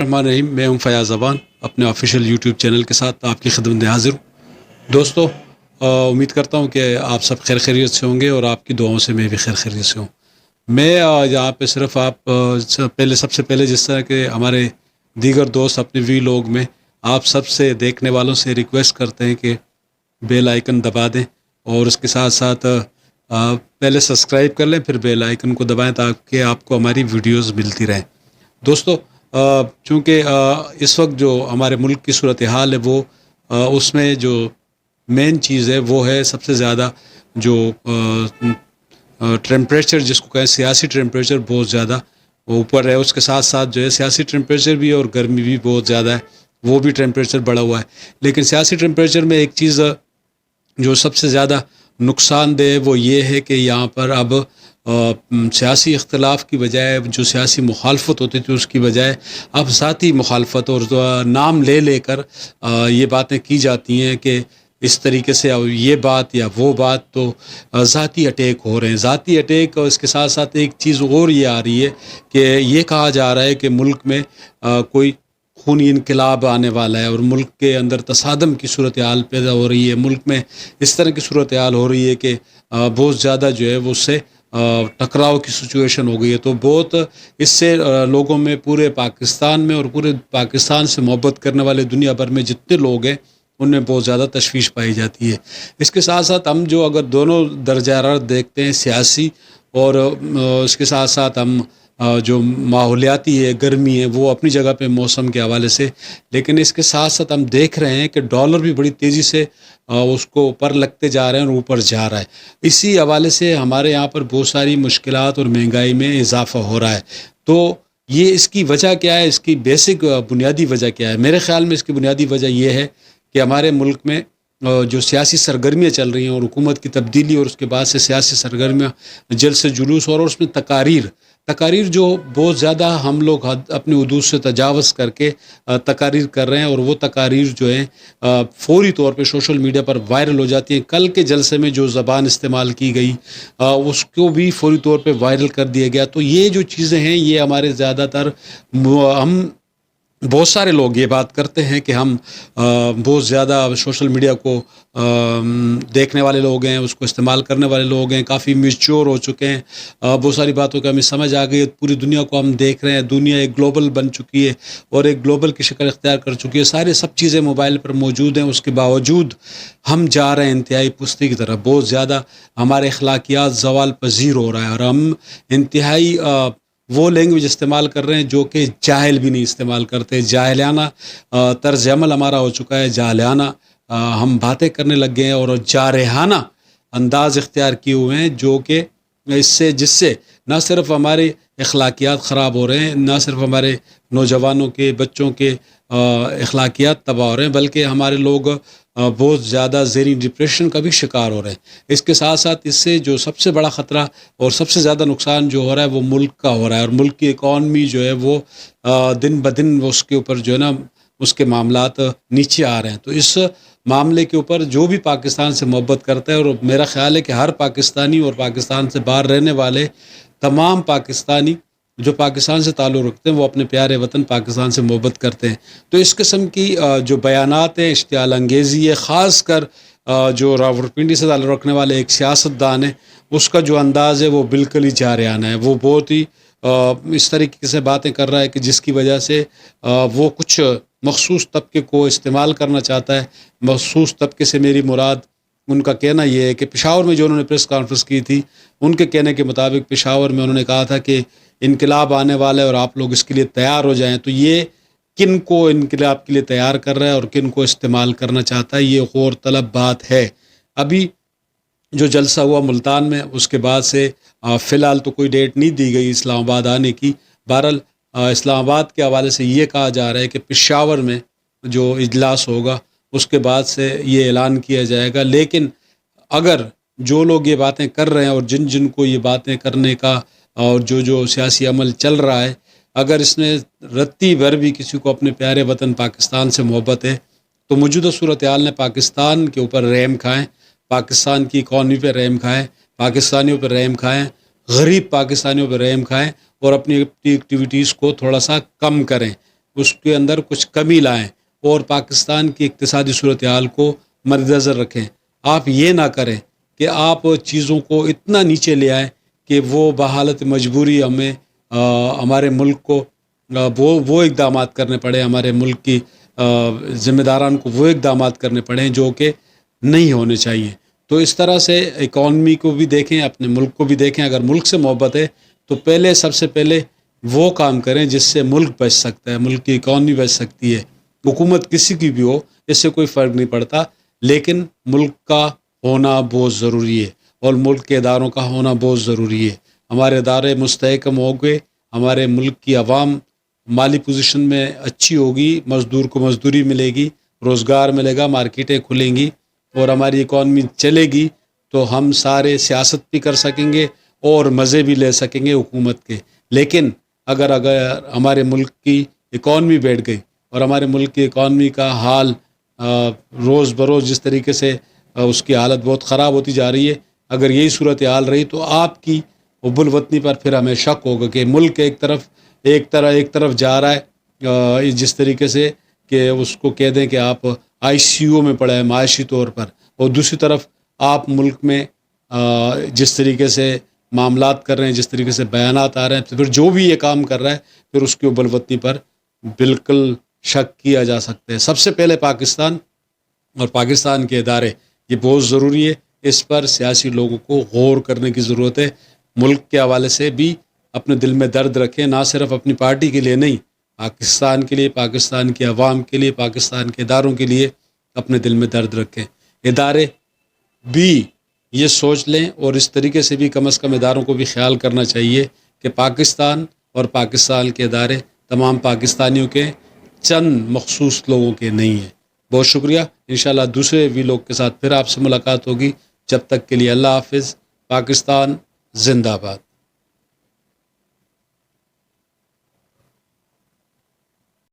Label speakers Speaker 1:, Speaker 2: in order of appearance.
Speaker 1: الرحمن الرحیم، میں ہوں فیاض زبان اپنے آفیشیل یوٹیوب چینل کے ساتھ آپ کی خدمت میں حاضر ہوں۔ دوستو، امید کرتا ہوں کہ آپ سب خیر خیریت سے ہوں گے اور آپ کی دعاؤں سے میں بھی خیر خیریت سے ہوں۔ میں یہاں پہ صرف سب سے پہلے جس طرح کہ ہمارے دیگر دوست اپنے وی لوگ میں آپ سب سے دیکھنے والوں سے ریکویسٹ کرتے ہیں کہ بیل آئیکن دبا دیں اور اس کے ساتھ ساتھ پہلے سبسکرائب کر لیں، پھر بیل آئیکن کو دبائیں تاکہ آپ کو ہماری ویڈیوز ملتی رہیں۔ دوستو، چونکہ اس وقت جو ہمارے ملک کی صورتحال ہے وہ اس میں جو مین چیز ہے وہ ہے سب سے زیادہ جو ٹیمپریچر جس کو کہیں سیاسی ٹیمپریچر بہت زیادہ اوپر ہے، اس کے ساتھ ساتھ جو ہے سیاسی ٹیمپریچر بھی اور گرمی بھی بہت زیادہ ہے، وہ بھی ٹیمپریچر بڑھا ہوا ہے۔ لیکن سیاسی ٹیمپریچر میں ایک چیز جو سب سے زیادہ نقصان دہ وہ یہ ہے کہ یہاں پر اب سیاسی اختلاف کی بجائے جو سیاسی مخالفت ہوتی تھی اس کی بجائے اب ذاتی مخالفت اور نام لے لے کر یہ باتیں کی جاتی ہیں کہ اس طریقے سے یہ بات یا وہ بات، تو ذاتی اٹیک ہو رہے ہیں۔ ذاتی اٹیک اور اس کے ساتھ ساتھ ایک چیز اور یہ آ رہی ہے کہ یہ کہا جا رہا ہے کہ ملک میں کوئی خونی انقلاب آنے والا ہے اور ملک کے اندر تصادم کی صورتحال پیدا ہو رہی ہے، ملک میں اس طرح کی صورتحال ہو رہی ہے کہ بہت زیادہ جو ہے وہ اس سے ٹکراؤ کی سچویشن ہو گئی ہے۔ تو بہت اس سے لوگوں میں پورے پاکستان میں اور پورے پاکستان سے محبت کرنے والے دنیا بھر میں جتنے لوگ ہیں ان میں بہت زیادہ تشویش پائی جاتی ہے۔ اس کے ساتھ ساتھ ہم جو اگر دونوں درجہ حرارت دیکھتے ہیں سیاسی اور اس کے ساتھ ساتھ ہم جو ماحولیاتی ہے گرمی ہے وہ اپنی جگہ پہ موسم کے حوالے سے، لیکن اس کے ساتھ ساتھ ہم دیکھ رہے ہیں کہ ڈالر بھی بڑی تیزی سے اس کو اوپر لگتے جا رہے ہیں اور اوپر جا رہا ہے۔ اسی حوالے سے ہمارے یہاں پر بہت ساری مشکلات اور مہنگائی میں اضافہ ہو رہا ہے۔ تو یہ اس کی وجہ کیا ہے، اس کی بیسک بنیادی وجہ کیا ہے؟ میرے خیال میں اس کی بنیادی وجہ یہ ہے کہ ہمارے ملک میں جو سیاسی سرگرمیاں چل رہی ہیں اور حکومت کی تبدیلی اور اس کے بعد سے سیاسی سرگرمیاں، جلسے جلوس اور اس میں تقاریر جو بہت زیادہ ہم لوگ اپنے حدود سے تجاوز کر کے تقاریر کر رہے ہیں، اور وہ تقاریر جو ہیں فوری طور پہ سوشل میڈیا پر وائرل ہو جاتی ہیں۔ کل کے جلسے میں جو زبان استعمال کی گئی اس کو بھی فوری طور پہ وائرل کر دیا گیا۔ تو یہ جو چیزیں ہیں یہ ہمارے زیادہ تر ہم بہت سارے لوگ یہ بات کرتے ہیں کہ ہم بہت زیادہ سوشل میڈیا کو دیکھنے والے لوگ ہیں، اس کو استعمال کرنے والے لوگ ہیں، کافی میچور ہو چکے ہیں، بہت ساری باتوں کا ہمیں سمجھ آ گئی ہے، پوری دنیا کو ہم دیکھ رہے ہیں، دنیا ایک گلوبل بن چکی ہے اور ایک گلوبل کی شکل اختیار کر چکی ہے، سب چیزیں موبائل پر موجود ہیں۔ اس کے باوجود ہم جا رہے ہیں انتہائی پستی کی طرف، بہت زیادہ ہمارے اخلاقیات زوال پذیر ہو رہا ہے اور ہم انتہائی وہ لینگویج استعمال کر رہے ہیں جو کہ جاہل بھی نہیں استعمال کرتے۔ جاہلانہ طرز عمل ہمارا ہو چکا ہے، جاہلانہ ہم باتیں کرنے لگ گئے ہیں اور جارحانہ انداز اختیار کیے ہوئے ہیں، جو کہ جس سے نہ صرف ہمارے اخلاقیات خراب ہو رہے ہیں، نہ صرف ہمارے نوجوانوں کے بچوں کے اخلاقیات تباہ ہو رہے ہیں، بلکہ ہمارے لوگ بہت زیادہ زیریں ڈپریشن کا بھی شکار ہو رہے ہیں۔ اس کے ساتھ ساتھ اس سے جو سب سے بڑا خطرہ اور سب سے زیادہ نقصان جو ہو رہا ہے وہ ملک کا ہو رہا ہے، اور ملک کی اکانومی جو ہے وہ دن بدن اس کے اوپر جو ہے نا اس کے معاملات نیچے آ رہے ہیں۔ تو اس معاملے کے اوپر جو بھی پاکستان سے محبت کرتا ہے، اور میرا خیال ہے کہ ہر پاکستانی اور پاکستان سے باہر رہنے والے تمام پاکستانی جو پاکستان سے تعلق رکھتے ہیں وہ اپنے پیارے وطن پاکستان سے محبت کرتے ہیں۔ تو اس قسم کی جو بیانات ہیں، اشتعال انگیزی ہے، خاص کر جو راولپنڈی سے تعلق رکھنے والے ایک سیاستدان ہے، اس کا جو انداز ہے وہ بالکل ہی جارحانہ ہے۔ وہ بہت ہی اس طریقے سے باتیں کر رہا ہے کہ جس کی وجہ سے وہ کچھ مخصوص طبقے کو استعمال کرنا چاہتا ہے۔ مخصوص طبقے سے میری مراد ان کا کہنا یہ ہے کہ پشاور میں جو انہوں نے پریس کانفرنس کی تھی، ان کے کہنے کے مطابق پشاور میں انہوں نے کہا تھا کہ انقلاب آنے والا ہے اور آپ لوگ اس کے لیے تیار ہو جائیں۔ تو یہ کن کو انقلاب کے لیے تیار کر رہا ہے اور کن کو استعمال کرنا چاہتا ہے، یہ غور طلب بات ہے۔ ابھی جو جلسہ ہوا ملتان میں، اس کے بعد سے فی الحال تو کوئی ڈیٹ نہیں دی گئی اسلام آباد آنے کی۔ بہرحال اسلام آباد کے حوالے سے یہ کہا جا رہا ہے کہ پشاور میں جو اجلاس ہوگا اس کے بعد سے یہ اعلان کیا جائے گا۔ لیکن اگر جو لوگ یہ باتیں کر رہے ہیں اور جن کو یہ باتیں کرنے کا اور جو سیاسی عمل چل رہا ہے، اگر اس میں رتی بھر بھی کسی کو اپنے پیارے وطن پاکستان سے محبت ہے تو موجودہ صورتحال نے پاکستان کے اوپر رحم کھائیں، پاکستان کی اکانومی پہ رحم کھائیں، پاکستانیوں پہ رحم کھائیں، غریب پاکستانیوں پہ رحم کھائیں اور اپنی ایکٹیویٹیز کو تھوڑا سا کم کریں۔ اس کے اندر کچھ کمی لائیں اور پاکستان کی اقتصادی صورتحال کو مد نظر رکھیں. آپ یہ نہ کریں کہ آپ چیزوں کو اتنا نیچے لے آئیں کہ وہ بحالت مجبوری ہمیں ہمارے ملک کو وہ اقدامات کرنے پڑے، ہمارے ملک کی ذمہ داران کو وہ اقدامات کرنے پڑیں جو کہ نہیں ہونے چاہیے. تو اس طرح سے اکانومی کو بھی دیکھیں، اپنے ملک کو بھی دیکھیں. اگر ملک سے محبت ہے تو سب سے پہلے وہ کام کریں جس سے ملک بچ سکتا ہے، ملک کی اکانومی بچ سکتی ہے. حکومت کسی کی بھی ہو، اس سے کوئی فرق نہیں پڑتا، لیکن ملک کا ہونا بہت ضروری ہے اور ملک کے اداروں کا ہونا بہت ضروری ہے. ہمارے ادارے مستحکم ہو گئے، ہمارے ملک کی عوام مالی پوزیشن میں اچھی ہوگی، مزدور کو مزدوری ملے گی، روزگار ملے گا، مارکیٹیں کھلیں گی اور ہماری اکانومی چلے گی تو ہم سارے سیاست بھی کر سکیں گے اور مزے بھی لے سکیں گے حکومت کے. لیکن اگر ہمارے ملک کی اکانومی بیٹھ گئی اور ہمارے ملک کی اکانومی کا حال روز بروز جس طریقے سے اس کی حالت بہت خراب ہوتی جا رہی ہے، اگر یہی صورتحال رہی تو آپ کی حب الوطنی پر پھر ہمیں شک ہوگا کہ ملک ایک طرف جا رہا ہے جس طریقے سے کہ اس کو کہہ دیں کہ آپ ICU میں پڑے ہیں معاشی طور پر، اور دوسری طرف آپ ملک میں جس طریقے سے معاملات کر رہے ہیں، جس طریقے سے بیانات آ رہے ہیں، تو پھر جو بھی یہ کام کر رہا ہے پھر اس کی حب الوطنی پر بالکل شک کیا جا سکتا ہے. سب سے پہلے پاکستان اور پاکستان کے ادارے یہ بہت ضروری ہے. اس پر سیاسی لوگوں کو غور کرنے کی ضرورت ہے. ملک کے حوالے سے بھی اپنے دل میں درد رکھیں، نہ صرف اپنی پارٹی کے لیے نہیں، پاکستان کے لیے، پاکستان کے عوام کے لیے، پاکستان کے اداروں کے لیے اپنے دل میں درد رکھیں. ادارے بھی یہ سوچ لیں اور اس طریقے سے بھی کم از کم اداروں کو بھی خیال کرنا چاہیے کہ پاکستان اور پاکستان کے ادارے تمام پاکستانیوں کے چند مخصوص لوگوں کے نہیں ہیں. بہت شکریہ. انشاءاللہ دوسرے بھی لوگ کے ساتھ پھر آپ سے ملاقات ہوگی. جب تک کے لیے اللہ حافظ. پاکستان زندہ باد.